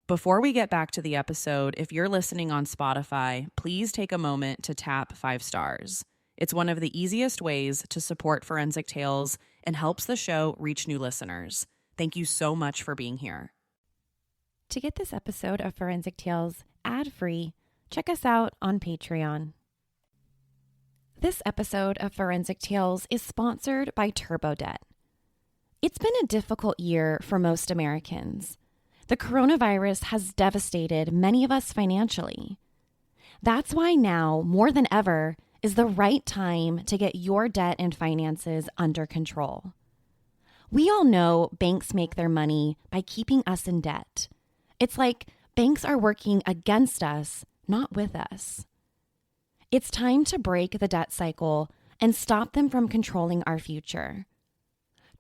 Before we get back to the episode, if you're listening on Spotify, please take a moment to tap 5 stars. It's one of the easiest ways to support Forensic Tales and helps the show reach new listeners. Thank you so much for being here. To get this episode of Forensic Tales ad-free, check us out on Patreon. This episode of Forensic Tales is sponsored by TurboDebt. It's been a difficult year for most Americans. The coronavirus has devastated many of us financially. That's why now, more than ever, is the right time to get your debt and finances under control. We all know banks make their money by keeping us in debt. It's like banks are working against us, not with us. It's time to break the debt cycle and stop them from controlling our future.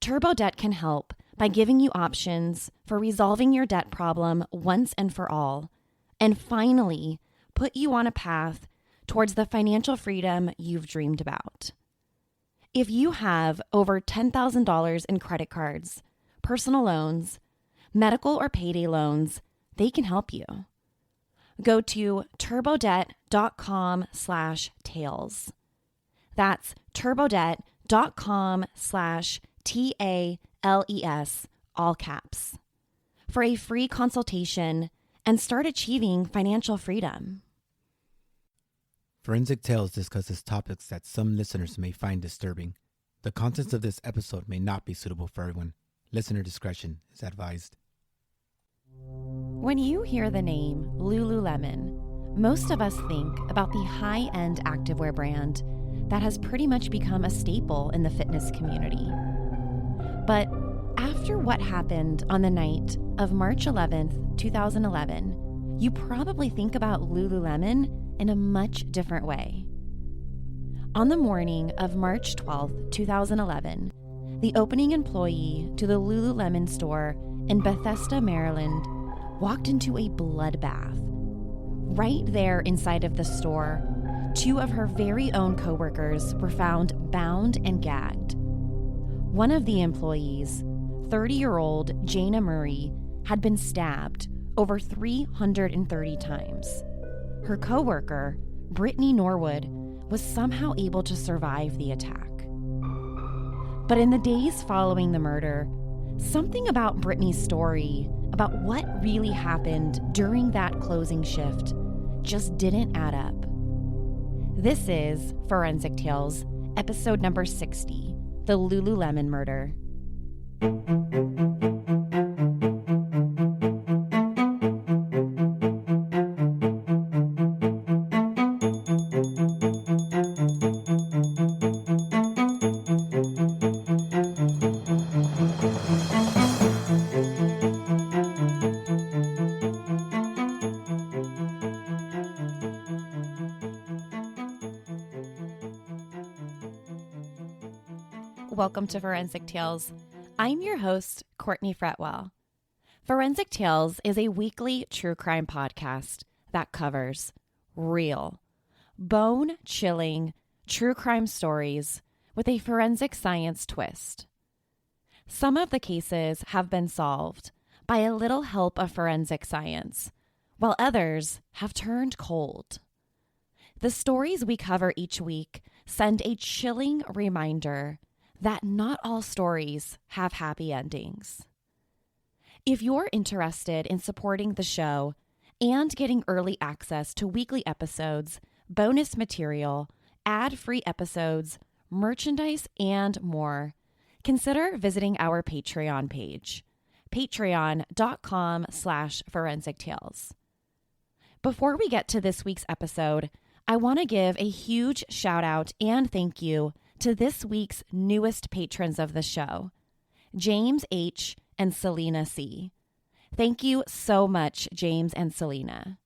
TurboDebt can help by giving you options for resolving your debt problem once and for all, and finally put you on a path towards the financial freedom you've dreamed about. If you have over $10,000 in credit cards, personal loans, medical or payday loans, they can help you. Go to turbodebt.com/tales. That's turbodebt.com/TALES, all caps, for a free consultation and start achieving financial freedom. Forensic Tales discusses topics that some listeners may find disturbing. The contents of this episode may not be suitable for everyone. Listener discretion is advised. When you hear the name Lululemon, most of us think about the high-end activewear brand that has pretty much become a staple in the fitness community. But after what happened on the night of March 11th, 2011, you probably think about Lululemon in a much different way. On the morning of March 12th, 2011, the opening employee to the Lululemon store in Bethesda, Maryland, walked into a bloodbath. Right there inside of the store, 2 of her very own coworkers were found bound and gagged. One of the employees, 30-year-old Jayna Murray, had been stabbed over 330 times. Her coworker, Brittany Norwood, was somehow able to survive the attack. But in the days following the murder, something about Brittany's story, about what really happened during that closing shift, just didn't add up. This is Forensic Tales, episode number 60, The Lululemon Murder. Welcome to Forensic Tales. I'm your host, Courtney Fretwell. Forensic Tales is a weekly true crime podcast that covers real, bone-chilling true crime stories with a forensic science twist. Some of the cases have been solved by a little help of forensic science, while others have turned cold. The stories we cover each week send a chilling reminder that not all stories have happy endings. If you're interested in supporting the show and getting early access to weekly episodes, bonus material, ad-free episodes, merchandise, and more, consider visiting our Patreon page, patreon.com/Forensic Tales. Before we get to this week's episode, I want to give a huge shout out and thank you to this week's newest patrons of the show, James H. and Selena C. Thank you so much, James and Selena.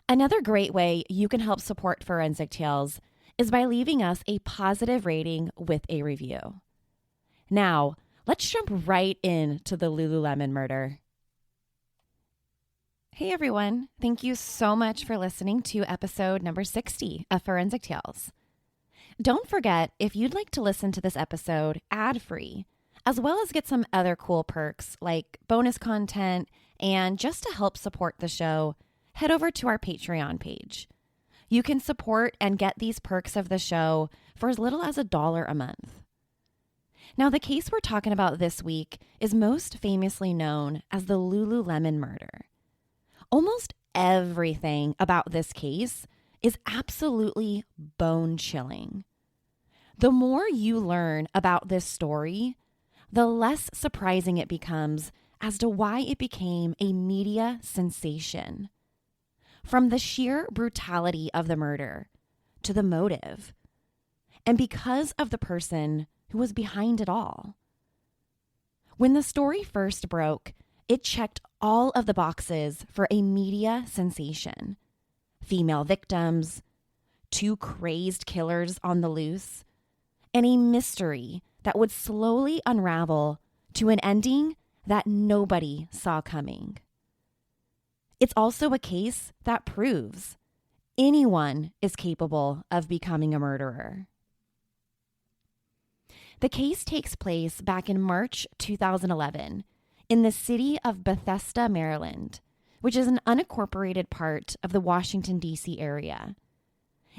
Another great way you can help support Forensic Tales is by leaving us a positive rating with a review. Now, let's jump right into the Lululemon murder. Hey everyone, thank you so much for listening to episode number 60 of Forensic Tales. Don't forget, if you'd like to listen to this episode ad-free, as well as get some other cool perks like bonus content And just to help support the show, head over to our Patreon page. You can support and get these perks of the show for as little as $1 a month. Now, the case we're talking about this week is most famously known as the Lululemon Murder. Almost everything about this case is absolutely bone-chilling. The more you learn about this story, the less surprising it becomes as to why it became a media sensation. From the sheer brutality of the murder to the motive, and because of the person who was behind it all. When the story first broke, it checked all of the boxes for a media sensation. Female victims, 2 crazed killers on the loose, and a mystery that would slowly unravel to an ending that nobody saw coming. It's also a case that proves anyone is capable of becoming a murderer. The case takes place back in March 2011 in the city of Bethesda, Maryland, which is an unincorporated part of the Washington, D.C. area.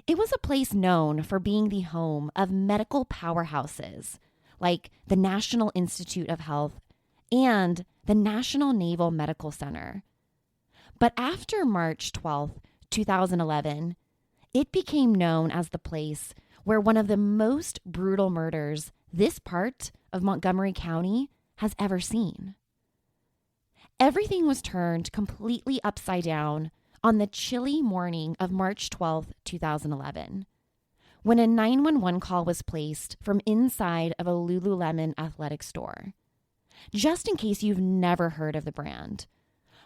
It was a place known for being the home of medical powerhouses like the National Institute of Health and the National Naval Medical Center. But after March 12, 2011, it became known as the place where one of the most brutal murders this part of Montgomery County has ever seen. Everything was turned completely upside down on the chilly morning of March 12, 2011, when a 911 call was placed from inside of a Lululemon athletic store. Just in case you've never heard of the brand,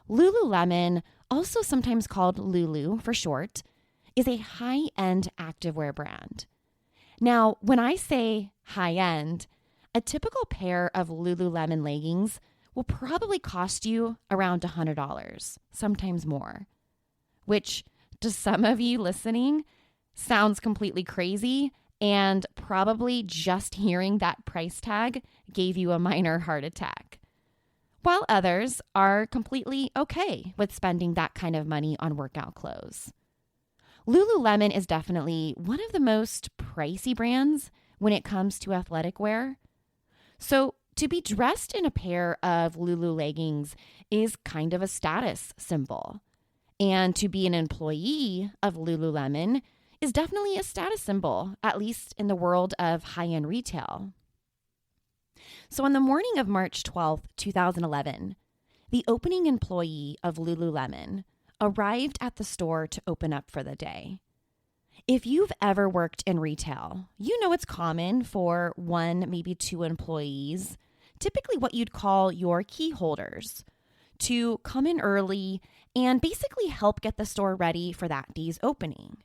Lululemon, also sometimes called Lulu for short, is a high-end activewear brand. Now, when I say high-end, a typical pair of Lululemon leggings will probably cost you around $100, sometimes more, which to some of you listening sounds completely crazy, and probably just hearing that price tag gave you a minor heart attack. While others are completely okay with spending that kind of money on workout clothes. Lululemon is definitely one of the most pricey brands when it comes to athletic wear. So to be dressed in a pair of Lulu leggings is kind of a status symbol. And to be an employee of Lululemon is definitely a status symbol, at least in the world of high-end retail. So on the morning of March 12, 2011, the opening employee of Lululemon arrived at the store to open up for the day. If you've ever worked in retail, you know it's common for 1, maybe 2 employees, typically what you'd call your key holders, to come in early and basically help get the store ready for that day's opening.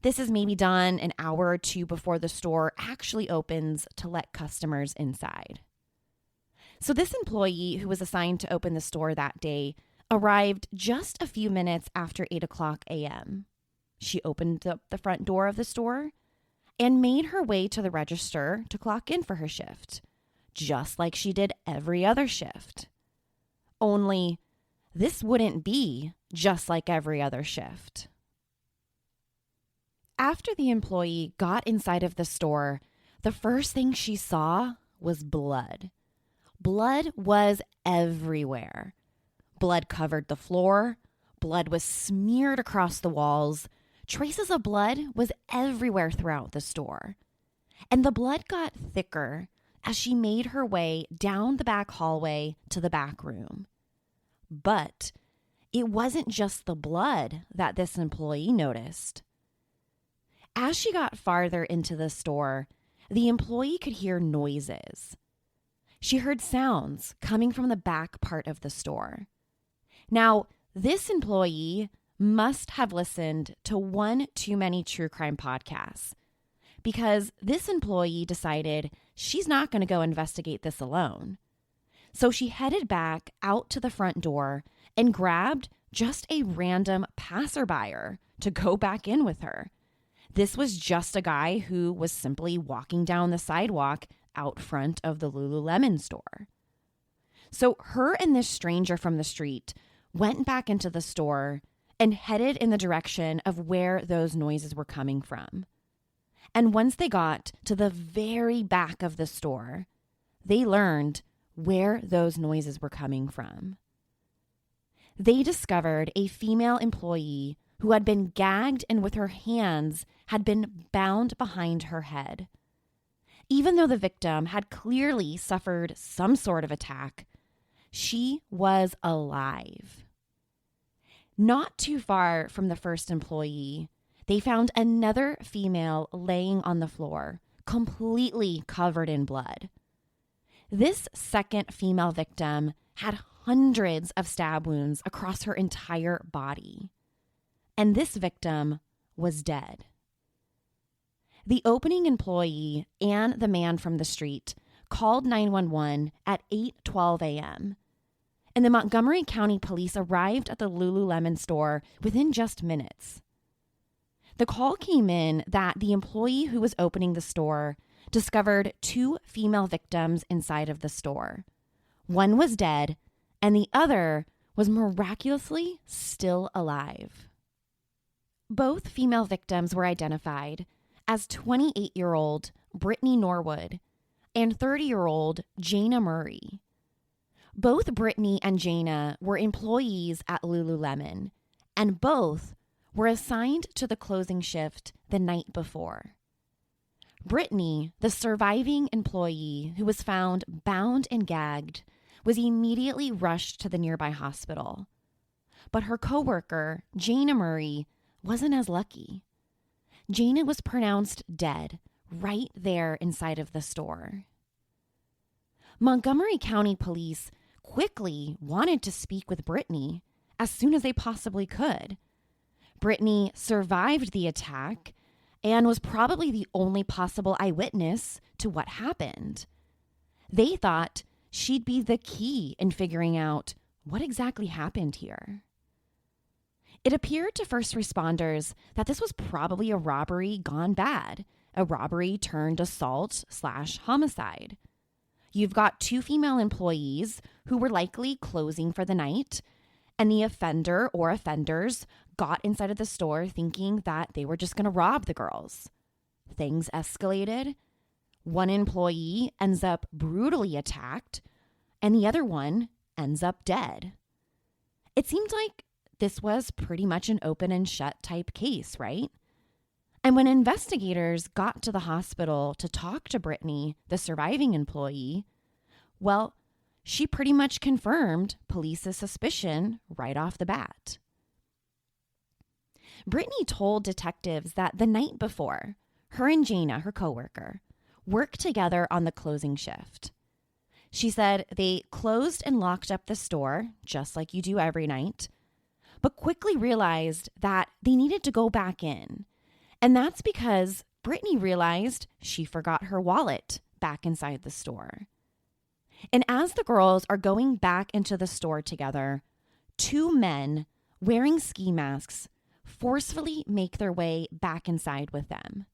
This is maybe done an hour or 2 before the store actually opens to let customers inside. So this employee who was assigned to open the store that day arrived just a few minutes after 8:00 a.m. She opened up the front door of the store and made her way to the register to clock in for her shift, just like she did every other shift. Only this wouldn't be just like every other shift. After the employee got inside of the store, the first thing she saw was blood. Blood was everywhere. Blood covered the floor. Blood was smeared across the walls. Traces of blood was everywhere throughout the store. And the blood got thicker as she made her way down the back hallway to the back room. But it wasn't just the blood that this employee noticed. As she got farther into the store, the employee could hear noises. She heard sounds coming from the back part of the store. Now, this employee must have listened to one too many true crime podcasts, because this employee decided she's not going to go investigate this alone. So she headed back out to the front door and grabbed just a random passerby to go back in with her. This was just a guy who was simply walking down the sidewalk out front of the Lululemon store. So her and this stranger from the street went back into the store and headed in the direction of where those noises were coming from. And once they got to the very back of the store, they learned where those noises were coming from. They discovered a female employee who had been gagged and with her hands had been bound behind her head. Even though the victim had clearly suffered some sort of attack, she was alive. Not too far from the first employee, they found another female laying on the floor, completely covered in blood. This second female victim had hundreds of stab wounds across her entire body. And this victim was dead. The opening employee and the man from the street called 911 at 8:12 a.m. And the Montgomery County Police arrived at the Lululemon store within just minutes. The call came in that the employee who was opening the store discovered 2 female victims inside of the store. One was dead, and the other was miraculously still alive. Both female victims were identified as 28-year-old Brittany Norwood and 30-year-old Jayna Murray. Both Brittany and Jayna were employees at Lululemon, and both were assigned to the closing shift the night before. Brittany, the surviving employee who was found bound and gagged, was immediately rushed to the nearby hospital. But her coworker, Jayna Murray, wasn't as lucky. Jayna was pronounced dead right there inside of the store. Montgomery County Police quickly wanted to speak with Brittany as soon as they possibly could. Brittany survived the attack and was probably the only possible eyewitness to what happened. They thought she'd be the key in figuring out what exactly happened here. It appeared to first responders that this was probably a robbery gone bad, a robbery turned assault/homicide. You've got 2 female employees who were likely closing for the night, and the offender or offenders got inside of the store thinking that they were just going to rob the girls. Things escalated. One employee ends up brutally attacked, and the other one ends up dead. It seemed like this was pretty much an open and shut type case, right? And when investigators got to the hospital to talk to Brittany, the surviving employee, well, she pretty much confirmed police's suspicion right off the bat. Brittany told detectives that the night before, her and Jayna, her coworker, worked together on the closing shift. She said they closed and locked up the store, just like you do every night, but quickly realized that they needed to go back in. And that's because Brittany realized she forgot her wallet back inside the store. And as the girls are going back into the store together, 2 men wearing ski masks forcefully make their way back inside with them.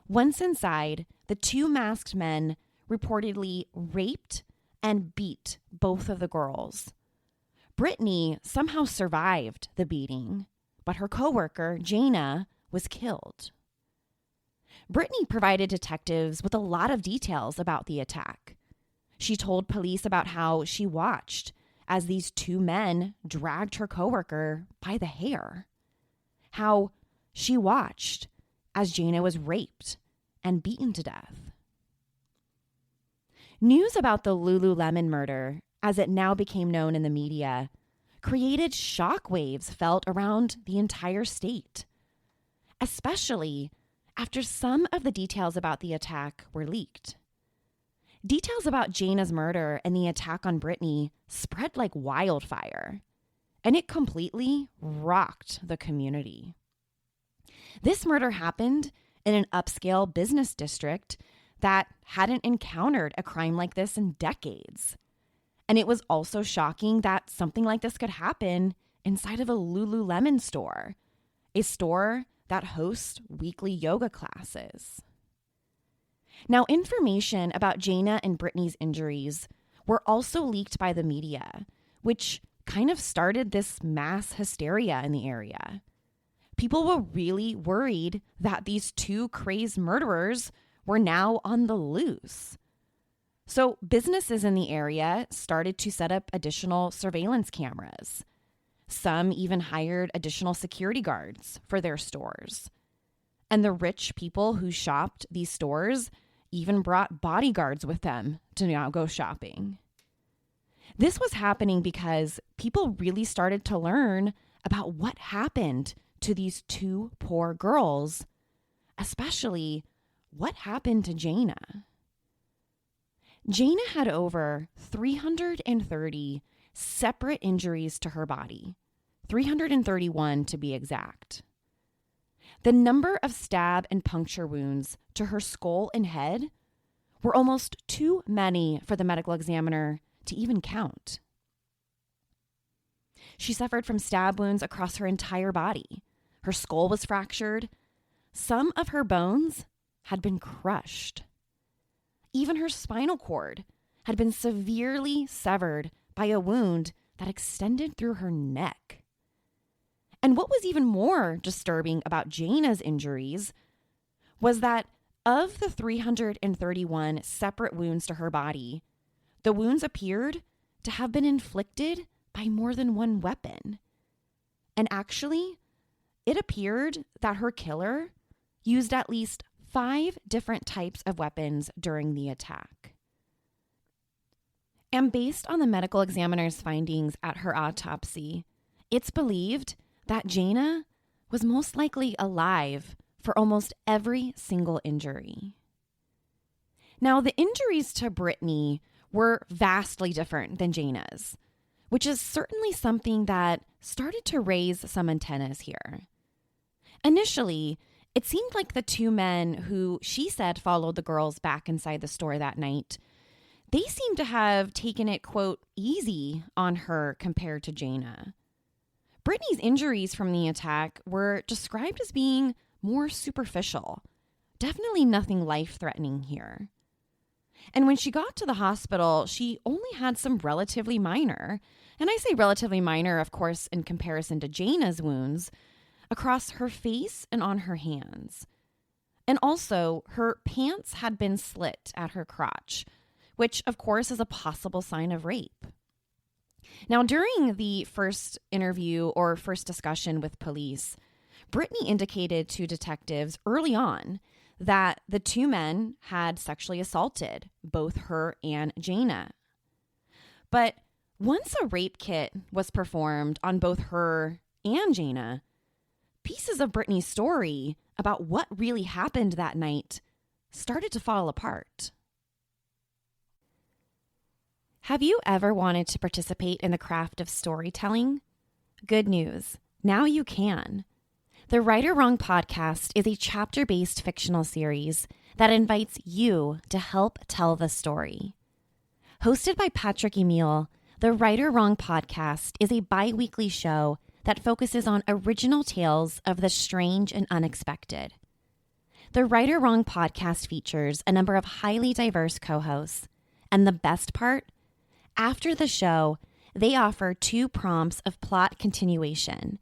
Once inside, the 2 masked men reportedly raped and beat both of the girls. Brittany somehow survived the beating, but her coworker, Jayna, was killed. Brittany provided detectives with a lot of details about the attack. She told police about how she watched as these 2 men dragged her coworker by the hair, how she watched as Jayna was raped and beaten to death. News about the Lululemon murder, as it now became known in the media, created shockwaves felt around the entire state, especially after some of the details about the attack were leaked. Details about Jayna's murder and the attack on Brittany spread like wildfire, and it completely rocked the community. This murder happened in an upscale business district that hadn't encountered a crime like this in decades. And it was also shocking that something like this could happen inside of a Lululemon store, a store that hosts weekly yoga classes. Now, information about Jayna and Brittany's injuries were also leaked by the media, which kind of started this mass hysteria in the area. People were really worried that these two crazed murderers were now on the loose. So businesses in the area started to set up additional surveillance cameras. Some even hired additional security guards for their stores. And the rich people who shopped these stores even brought bodyguards with them to now go shopping. This was happening because people really started to learn about what happened to these two poor girls, especially what happened to Jayna. Jayna had over 330 separate injuries to her body, 331 to be exact. The number of stab and puncture wounds to her skull and head were almost too many for the medical examiner to even count. She suffered from stab wounds across her entire body. Her skull was fractured. Some of her bones had been crushed. Even her spinal cord had been severely severed by a wound that extended through her neck. And what was even more disturbing about Jayna's injuries was that of the 331 separate wounds to her body, the wounds appeared to have been inflicted by more than one weapon. And actually, it appeared that her killer used at least 5 different types of weapons during the attack. And based on the medical examiner's findings at her autopsy, it's believed that Jayna was most likely alive for almost every single injury. Now, the injuries to Brittany were vastly different than Jayna's, which is certainly something that started to raise some antennas here. Initially, it seemed like the two men who she said followed the girls back inside the store that night, they seemed to have taken it, quote, easy on her compared to Jayna. Brittany's injuries from the attack were described as being more superficial. Definitely nothing life-threatening here. And when she got to the hospital, she only had some relatively minor, and I say relatively minor, of course, in comparison to Jayna's wounds, across her face and on her hands. And also, her pants had been slit at her crotch, which, of course, is a possible sign of rape. Now, during the first interview or first discussion with police, Brittany indicated to detectives early on that the two men had sexually assaulted both her and Jayna. But once a rape kit was performed on both her and Jayna, pieces of Brittany's story about what really happened that night started to fall apart. Have you ever wanted to participate in the craft of storytelling? Good news. Now you can. The Right or Wrong podcast is a chapter-based fictional series that invites you to help tell the story. Hosted by Patrick Emile, the Right or Wrong podcast is a bi-weekly show that focuses on original tales of the strange and unexpected. The Right or Wrong podcast features a number of highly diverse co-hosts, and the best part, after the show, they offer 2 prompts of plot continuation.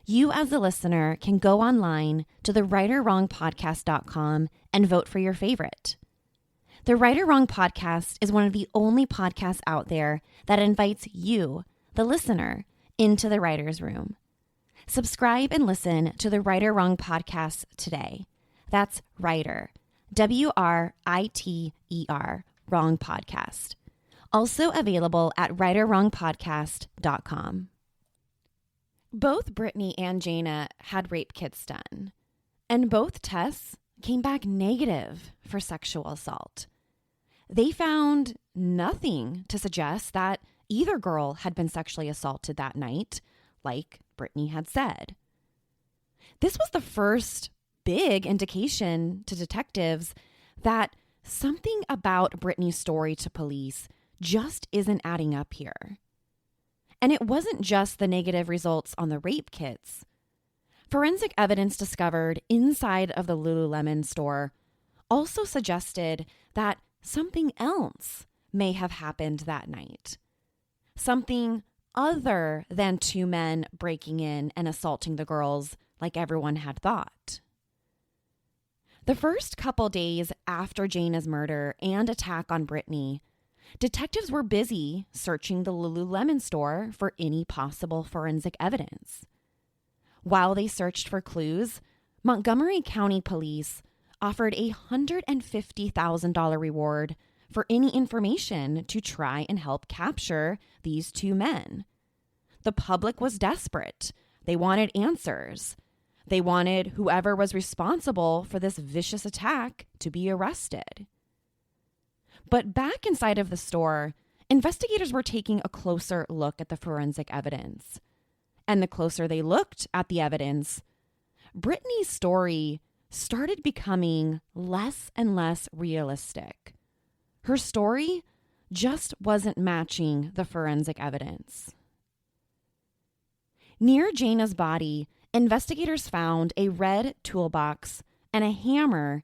You as a listener can go online to therightorwrongpodcast.com and vote for your favorite. The Right or Wrong podcast is one of the only podcasts out there that invites you, the listener, into the writer's room. Subscribe and listen to the Right or Wrong podcast today. That's Writer, WRITER, Wrong Podcast. Also available at rightorwrongpodcast.com. Both Brittany and Jayna had rape kits done, and both tests came back negative for sexual assault. They found nothing to suggest that either girl had been sexually assaulted that night, like Brittany had said. This was the first big indication to detectives that something about Brittany's story to police just isn't adding up here. And it wasn't just the negative results on the rape kits. Forensic evidence discovered inside of the Lululemon store also suggested that something else may have happened that night. Something other than two men breaking in and assaulting the girls like everyone had thought. The first couple days after Jayna's murder and attack on Brittany, detectives were busy searching the Lululemon store for any possible forensic evidence. While they searched for clues, Montgomery County Police offered a $150,000 reward for any information to try and help capture these two men. The public was desperate. They wanted answers. They wanted whoever was responsible for this vicious attack to be arrested. But back inside of the store, investigators were taking a closer look at the forensic evidence. And the closer they looked at the evidence, Brittany's story started becoming less and less realistic. Her story just wasn't matching the forensic evidence. Near Jayna's body, investigators found a red toolbox and a hammer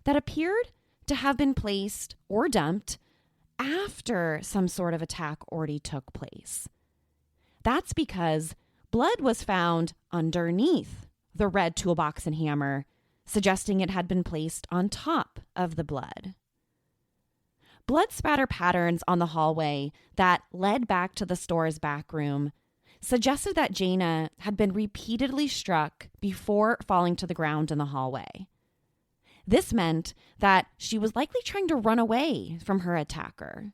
that appeared to have been placed or dumped after some sort of attack already took place. That's because blood was found underneath the red toolbox and hammer, suggesting it had been placed on top of the blood. Blood spatter patterns on the hallway that led back to the store's back room suggested that Jayna had been repeatedly struck before falling to the ground in the hallway. This meant that she was likely trying to run away from her attacker.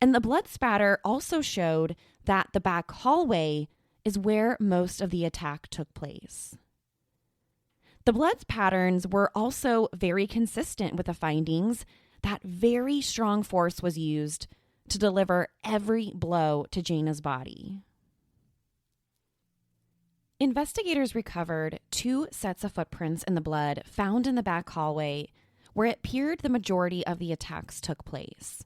And the blood spatter also showed that the back hallway is where most of the attack took place. The blood patterns were also very consistent with the findings that very strong force was used to deliver every blow to Jayna's body. Investigators recovered 2 sets of footprints in the blood found in the back hallway where it appeared the majority of the attacks took place.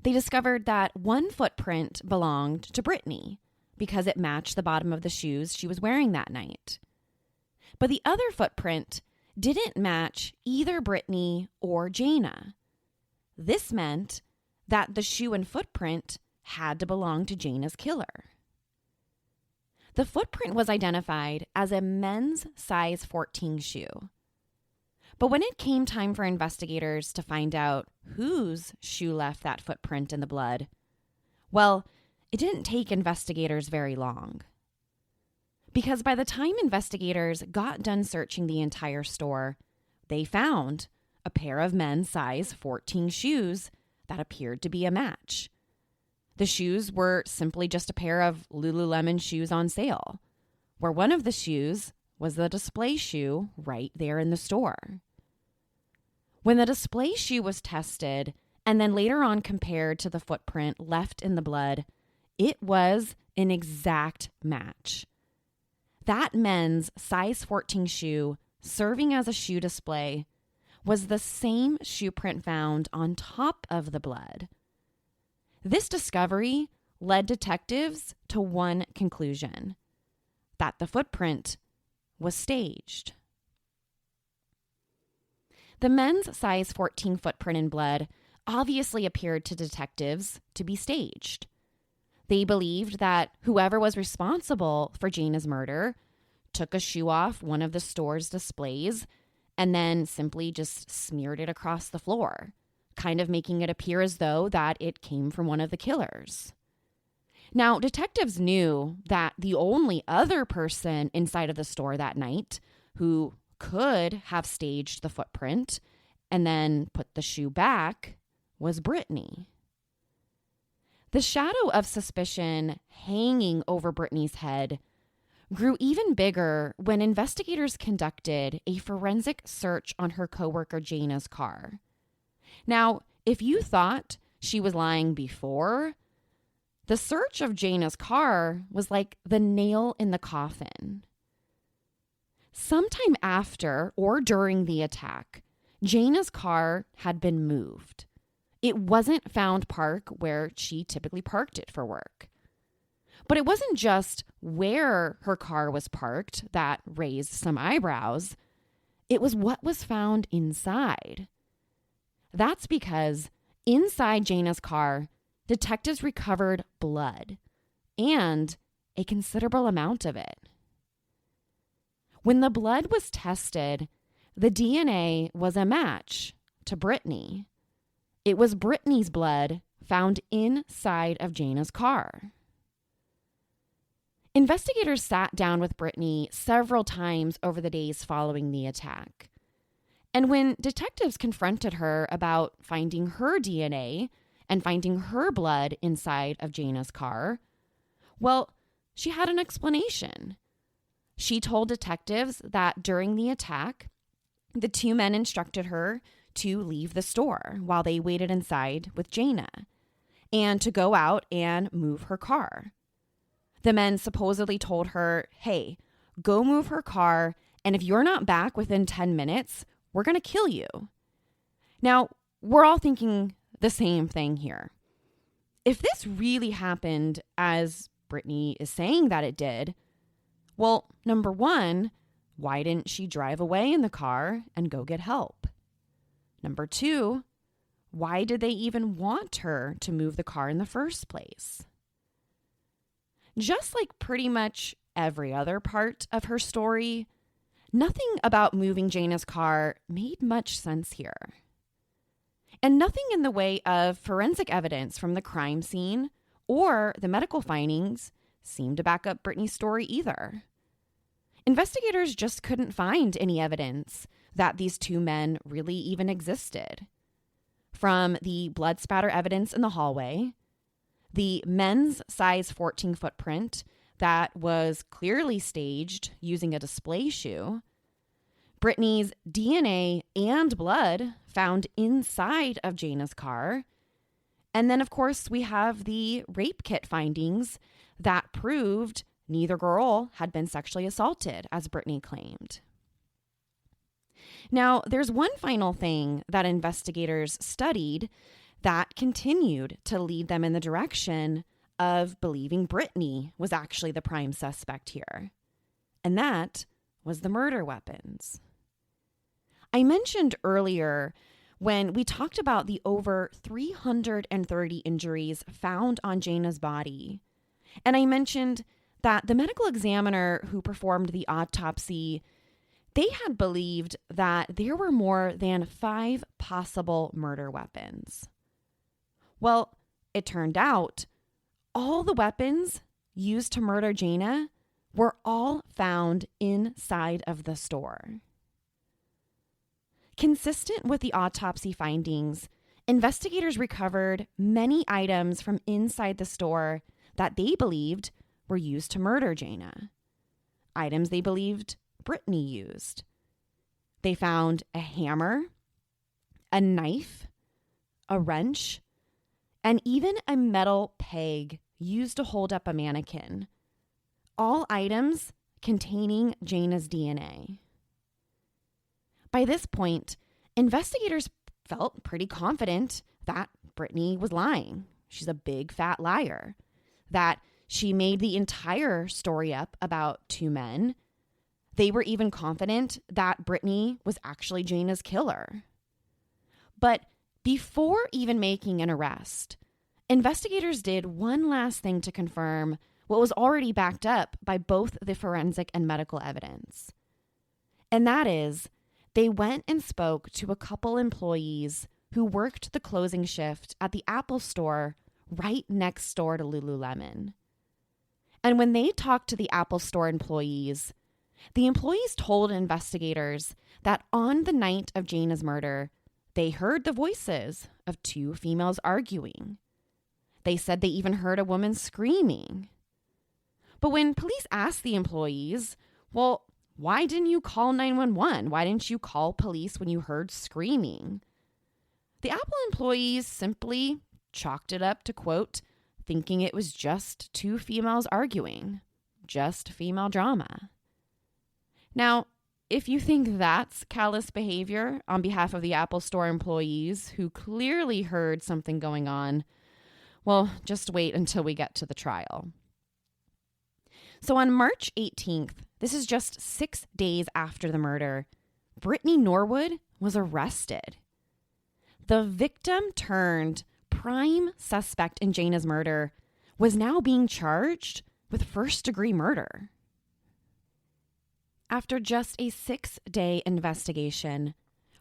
They discovered that one footprint belonged to Brittany because it matched the bottom of the shoes she was wearing that night. But the other footprint didn't match either Brittany or Jayna. This meant that the shoe and footprint had to belong to Jayna's killer. The footprint was identified as a men's size 14 shoe. But when it came time for investigators to find out whose shoe left that footprint in the blood, well, it didn't take investigators very long. Because by the time investigators got done searching the entire store, they found a pair of men's size 14 shoes that appeared to be a match. The shoes were simply just a pair of Lululemon shoes on sale, where one of the shoes was the display shoe right there in the store. When the display shoe was tested and then later on compared to the footprint left in the blood, it was an exact match. That men's size 14 shoe, serving as a shoe display, was the same shoe print found on top of the blood. This discovery led detectives to one conclusion: that the footprint was staged. The men's size 14 footprint in blood obviously appeared to detectives to be staged. They believed that whoever was responsible for Jayna's murder took a shoe off one of the store's displays and then simply just smeared it across the floor, kind of making it appear as though that it came from one of the killers. Now, detectives knew that the only other person inside of the store that night who could have staged the footprint and then put the shoe back was Brittany. The shadow of suspicion hanging over Brittany's head grew even bigger when investigators conducted a forensic search on her coworker Jayna's car. Now, if you thought she was lying before, the search of Jayna's car was like the nail in the coffin. Sometime after or during the attack, Jayna's car had been moved. It wasn't found parked where she typically parked it for work. But it wasn't just where her car was parked that raised some eyebrows. It was what was found inside. That's because inside Jayna's car, detectives recovered blood and a considerable amount of it. When the blood was tested, the DNA was a match to Brittany. It was Brittany's blood found inside of Jayna's car. Investigators sat down with Brittany several times over the days following the attack. And when detectives confronted her about finding her DNA and finding her blood inside of Jayna's car, well, she had an explanation. She told detectives that during the attack, the two men instructed her to leave the store while they waited inside with Jayna and to go out and move her car. The men supposedly told her, hey, go move her car, and if you're not back within 10 minutes, we're going to kill you. Now, we're all thinking the same thing here. If this really happened as Brittany is saying that it did, well, number one, why didn't she drive away in the car and go get help? Number two, why did they even want her to move the car in the first place? Just like pretty much every other part of her story, nothing about moving Jayna's car made much sense here. And nothing in the way of forensic evidence from the crime scene or the medical findings seemed to back up Brittany's story either. Investigators just couldn't find any evidence that these two men really even existed. From the blood spatter evidence in the hallway, the men's size 14 footprint that was clearly staged using a display shoe, Brittany's DNA and blood found inside of Jayna's car, and then, of course, we have the rape kit findings that proved neither girl had been sexually assaulted, as Brittany claimed. Now, there's one final thing that investigators studied that continued to lead them in the direction of believing Brittany was actually the prime suspect here, and that was the murder weapons. I mentioned earlier when we talked about the over 330 injuries found on Jayna's body, and I mentioned that the medical examiner who performed the autopsy, they had believed that there were more than 5 possible murder weapons. Well, it turned out all the weapons used to murder Jayna were all found inside of the store. Consistent with the autopsy findings, investigators recovered many items from inside the store that they believed were used to murder Jayna. Items they believed Brittany used. They found a hammer, a knife, a wrench, and even a metal peg used to hold up a mannequin. All items containing Jayna's DNA. By this point, investigators felt pretty confident that Brittany was lying. She's a big fat liar. That she made the entire story up about 2 men. They were even confident that Brittany was actually Jayna's killer. But before even making an arrest, investigators did one last thing to confirm what was already backed up by both the forensic and medical evidence. And that is, they went and spoke to a couple employees who worked the closing shift at the Apple store right next door to Lululemon. And when they talked to the Apple store employees, the employees told investigators that on the night of Jayna's murder, they heard the voices of 2 females arguing. They said they even heard a woman screaming. But when police asked the employees, well, why didn't you call 911? Why didn't you call police when you heard screaming? The Apple employees simply chalked it up to, quote, thinking it was just 2 females arguing, just female drama. Now, if you think that's callous behavior on behalf of the Apple store employees who clearly heard something going on, well, just wait until we get to the trial. So on March 18th, this is just 6 days after the murder, Brittany Norwood was arrested. the victim turned prime suspect in Jayna's murder was now being charged with first-degree murder. After just a 6-day investigation,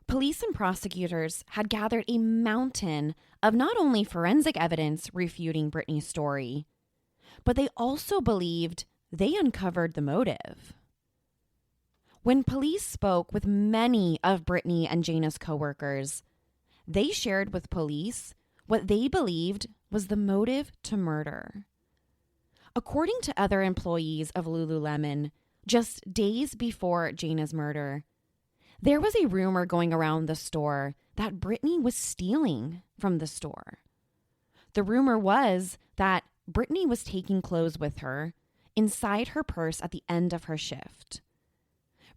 police and prosecutors had gathered a mountain of not only forensic evidence refuting Brittany's story, but they also believed they uncovered the motive. When police spoke with many of Brittany and Jayna's coworkers, they shared with police what they believed was the motive to murder. According to other employees of Lululemon, just days before Jayna's murder, there was a rumor going around the store that Brittany was stealing from the store. The rumor was that Brittany was taking clothes with her inside her purse at the end of her shift.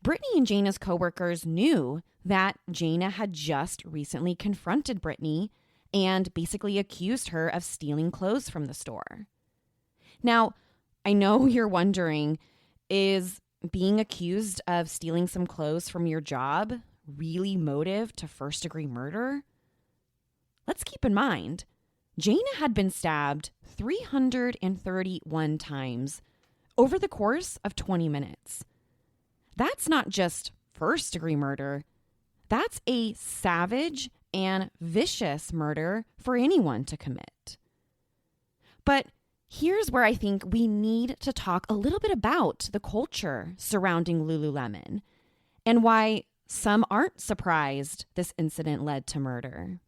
Brittany and Jayna's coworkers knew that Jayna had just recently confronted Brittany and basically accused her of stealing clothes from the store. Now, I know you're wondering, is being accused of stealing some clothes from your job really motive to first-degree murder? Let's keep in mind, Jayna had been stabbed 331 times over the course of 20 minutes. That's not just first-degree murder. That's a savage and vicious murder for anyone to commit. But here's where I think we need to talk a little bit about the culture surrounding Lululemon and why some aren't surprised this incident led to murder.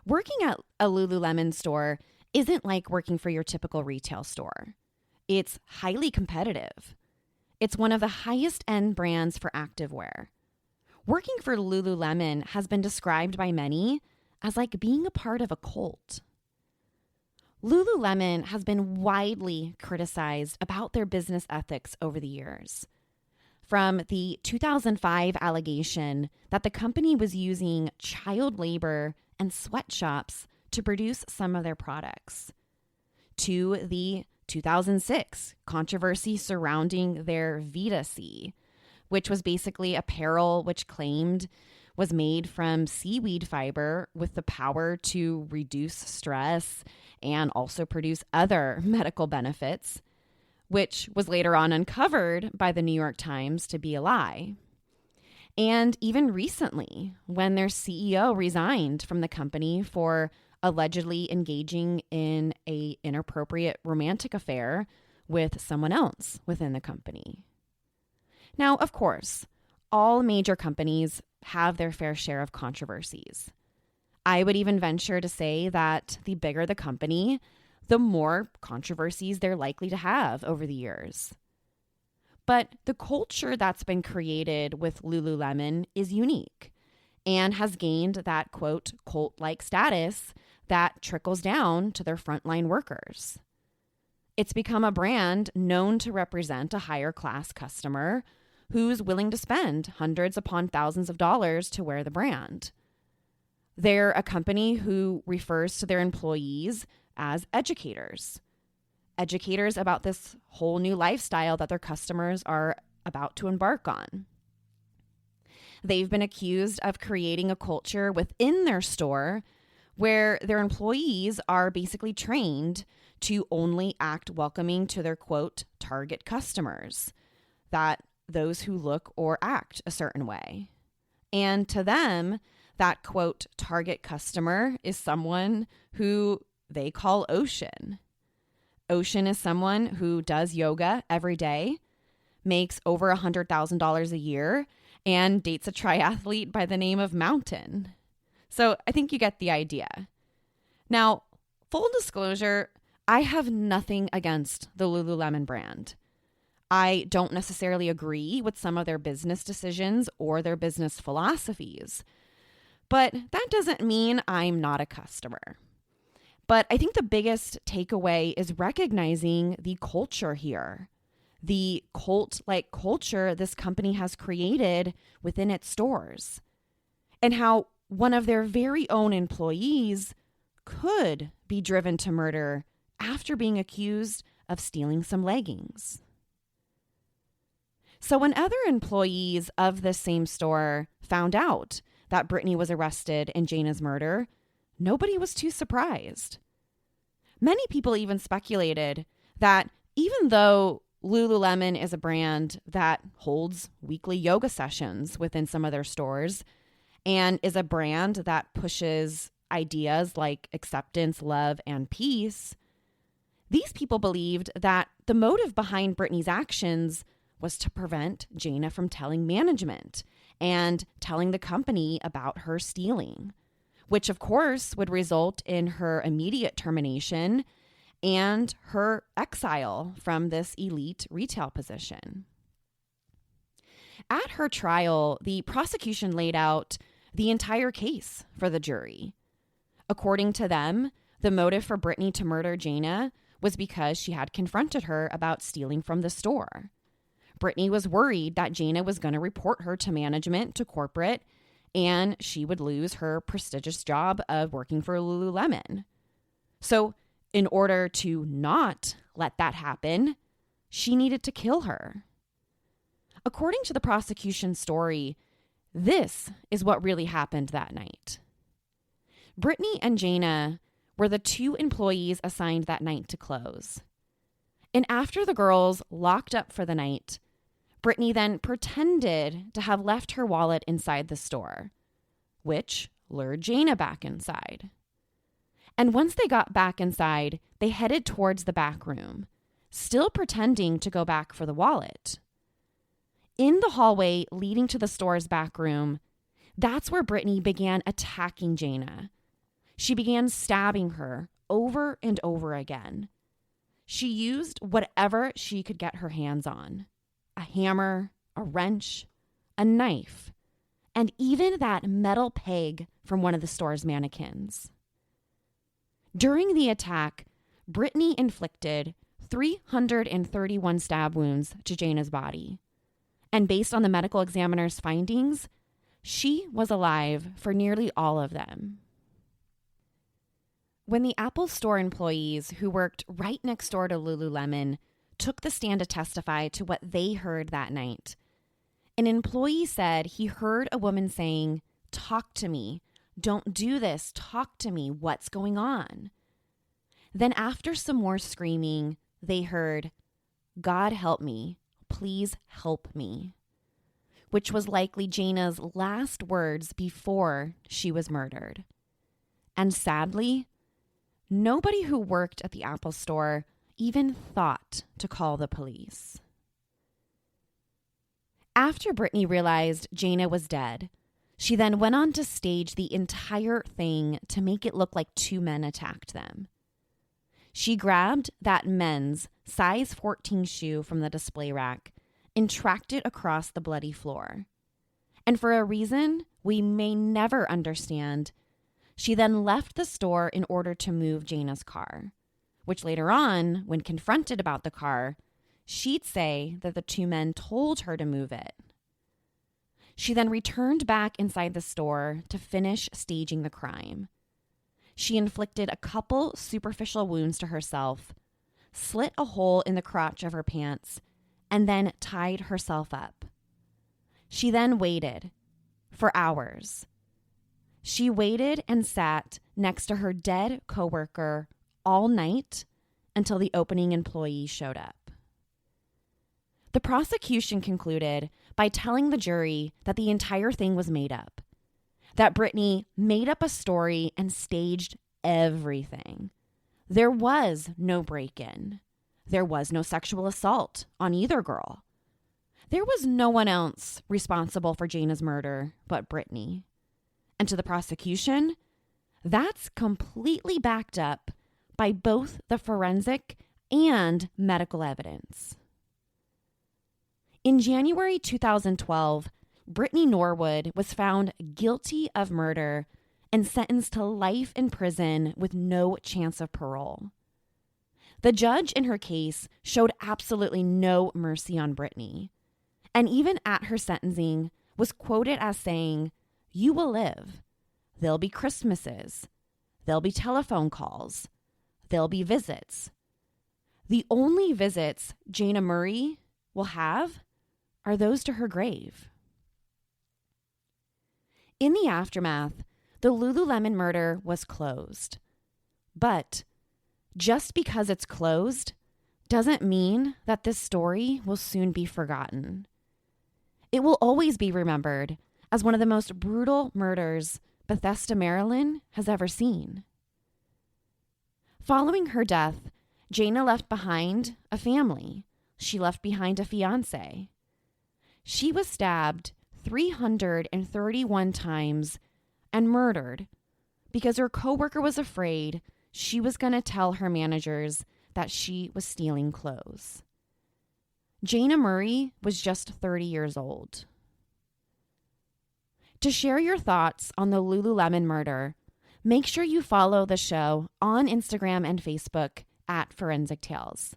Working at a Lululemon store isn't like working for your typical retail store. It's highly competitive. It's one of the highest end brands for activewear. Working for Lululemon has been described by many as like being a part of a cult. Lululemon has been widely criticized about their business ethics over the years. From the 2005 allegation that the company was using child labor and sweatshops to produce some of their products, to the 2006 controversy surrounding their Vita-C, which was basically apparel which claimed was made from seaweed fiber with the power to reduce stress and also produce other medical benefits, which was later on uncovered by the New York Times to be a lie. And even recently, when their CEO resigned from the company for allegedly engaging in an inappropriate romantic affair with someone else within the company. Now, of course, all major companies have their fair share of controversies. I would even venture to say that the bigger the company, the more controversies they're likely to have over the years. But the culture that's been created with Lululemon is unique and has gained that, quote, cult-like status that trickles down to their frontline workers. It's become a brand known to represent a higher class customer who's willing to spend hundreds upon thousands of dollars to wear the brand. They're a company who refers to their employees as educators about this whole new lifestyle that their customers are about to embark on. They've been accused of creating a culture within their store where their employees are basically trained to only act welcoming to their, quote, target customers, that those who look or act a certain way. And to them, that, quote, target customer is someone who they call Ocean. Ocean is someone who does yoga every day, makes over $100,000 a year, and dates a triathlete by the name of Mountain. So I think you get the idea. Now, full disclosure, I have nothing against the Lululemon brand. I don't necessarily agree with some of their business decisions or their business philosophies, but that doesn't mean I'm not a customer. But I think the biggest takeaway is recognizing the culture here, the cult-like culture this company has created within its stores, and how one of their very own employees could be driven to murder after being accused of stealing some leggings. So when other employees of the same store found out that Brittany was arrested in Jayna's murder, nobody was too surprised. Many people even speculated that even though Lululemon is a brand that holds weekly yoga sessions within some of their stores and is a brand that pushes ideas like acceptance, love, and peace, these people believed that the motive behind Brittany's actions was to prevent Jayna from telling management and telling the company about her stealing, which of course would result in her immediate termination and her exile from this elite retail position. At her trial, the prosecution laid out the entire case for the jury. According to them, the motive for Brittany to murder Jayna was because she had confronted her about stealing from the store. Brittany was worried that Jayna was going to report her to management, to corporate, and she would lose her prestigious job of working for Lululemon. So, in order to not let that happen, she needed to kill her. According to the prosecution's story, this is what really happened that night. Brittany and Jayna were the two employees assigned that night to close. And after the girls locked up for the night, Brittany then pretended to have left her wallet inside the store, which lured Jayna back inside. And once they got back inside, they headed towards the back room, still pretending to go back for the wallet. In the hallway leading to the store's back room, that's where Brittany began attacking Jayna. She began stabbing her over and over again. She used whatever she could get her hands on: a hammer, a wrench, a knife, and even that metal peg from one of the store's mannequins. During the attack, Brittany inflicted 331 stab wounds to Jayna's body. And based on the medical examiner's findings, she was alive for nearly all of them. When the Apple Store employees who worked right next door to Lululemon took the stand to testify to what they heard that night, an employee said he heard a woman saying, "Talk to me. Don't do this. Talk to me. What's going on?" Then after some more screaming, they heard, "God help me. Please help me," which was likely Jayna's last words before she was murdered. And sadly, nobody who worked at the Apple Store even thought to call the police. After Brittany realized Jayna was dead, she then went on to stage the entire thing to make it look like two men attacked them. She grabbed that men's size 14 shoe from the display rack and tracked it across the bloody floor. And for a reason we may never understand, she then left the store in order to move Jayna's car, which later on, when confronted about the car, she'd say that the two men told her to move it. She then returned back inside the store to finish staging the crime. She inflicted a couple superficial wounds to herself, slit a hole in the crotch of her pants, and then tied herself up. She then waited for hours. She waited and sat next to her dead coworker all night until the opening employee showed up. The prosecution concluded by telling the jury that the entire thing was made up, that Brittany made up a story and staged everything. There was no break-in. There was no sexual assault on either girl. There was no one else responsible for Jayna's murder but Brittany. And to the prosecution, that's completely backed up by both the forensic and medical evidence. In January 2012, Brittany Norwood was found guilty of murder and sentenced to life in prison with no chance of parole. The judge in her case showed absolutely no mercy on Brittany, and even at her sentencing was quoted as saying, "You will live. There'll be Christmases. There'll be telephone calls. There'll be visits. The only visits Jayna Murray will have are those to her grave." In the aftermath, the Lululemon murder was closed. But just because it's closed doesn't mean that this story will soon be forgotten. It will always be remembered as one of the most brutal murders Bethesda, Maryland has ever seen. Following her death, Jayna left behind a family. She left behind a fiancé. She was stabbed 331 times and murdered because her coworker was afraid she was going to tell her managers that she was stealing clothes. Jayna Murray was just 30 years old. To share your thoughts on the Lululemon murder, make sure you follow the show on Instagram and Facebook at Forensic Tales.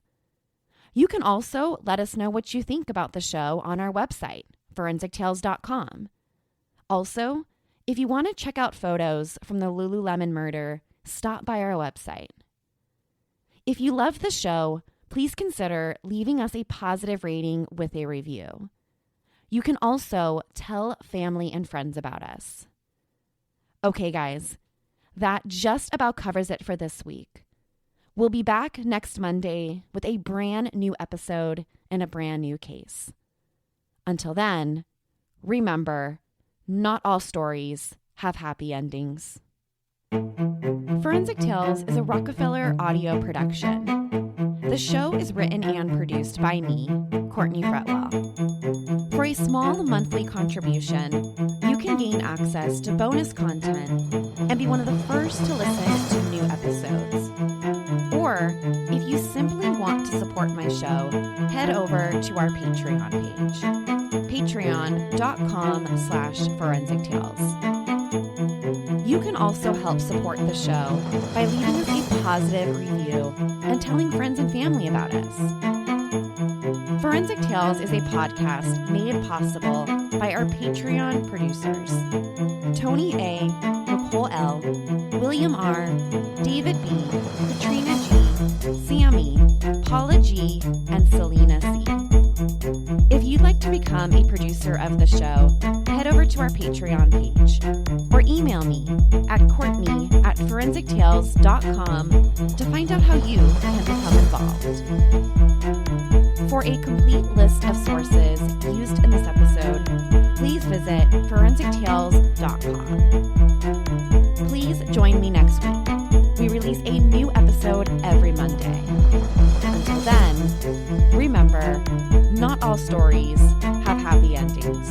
You can also let us know what you think about the show on our website, forensictales.com. Also, if you want to check out photos from the Lululemon murder, stop by our website. If you love the show, please consider leaving us a positive rating with a review. You can also tell family and friends about us. Okay, guys, that just about covers it for this week. We'll be back next Monday with a brand new episode and a brand new case. Until then, remember, not all stories have happy endings. Forensic Tales is a Rockefeller audio production. The show is written and produced by me, Courtney Fretlaw. For a small monthly contribution, you can gain access to bonus content and be one of the first to listen to new episodes. Or, if you simply want to support my show, head over to our Patreon page, patreon.com/forensictales. You can also help support the show by leaving us a positive review and telling friends and family about us. Forensic Tales is a podcast made possible by our Patreon producers, Tony A., Nicole L., William R., David B., Katrina G., Sammy, Paula G., and Selena C. If you'd like to become a producer of the show, head over to our Patreon page or email me at courtney@forensictales.com to find out how you can become involved. For a complete list of sources used in this episode, please visit forensictales.com. Please join me next week. We release a new episode every Monday. Until then, remember, not all stories have happy endings.